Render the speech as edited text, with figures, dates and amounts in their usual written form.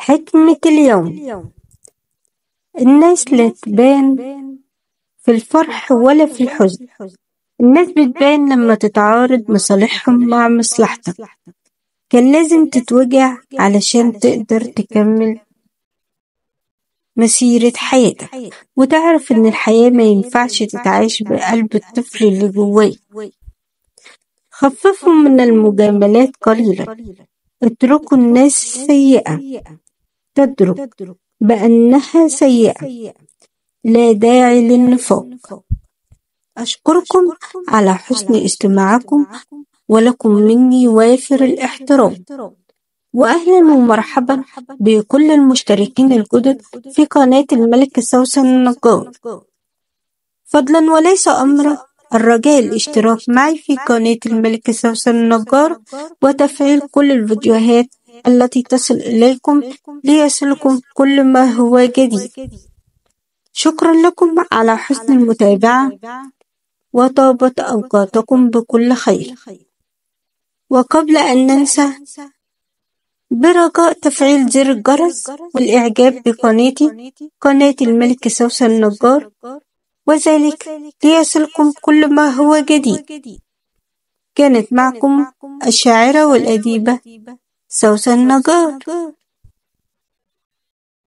حكمة اليوم: الناس لا تبان في الفرح ولا في الحزن. الناس بتبان لما تتعارض مصالحهم مع مصلحتك. كان لازم تتوجع علشان تقدر تكمل مسيرة حياتك، وتعرف ان الحياة ما ينفعش تتعاش بقلب الطفل اللي جواك. خففوا من المجاملات قليلا، اتركوا الناس السيئة تدرك بأنها سيئة، لا داعي للنفاق. أشكركم على حسن استماعكم، ولكم مني وافر الاحترام. وأهلا ومرحبا بكل المشتركين الجدد في قناة الملك سوسن النجار. فضلا وليس أمرا الرجاء الاشتراك معي في قناة الملك سوسن النجار وتفعيل كل الفيديوهات التي تصل إليكم ليصلكم كل ما هو جديد. شكرا لكم على حسن المتابعة، وطابت أوقاتكم بكل خير. وقبل أن ننسى، برجاء تفعيل زر الجرس والإعجاب بقناتي قناة الملك سوسن النجار، وذلك ليصلكم كل ما هو جديد. كانت معكم الشاعرة والأديبة سوسن النجار.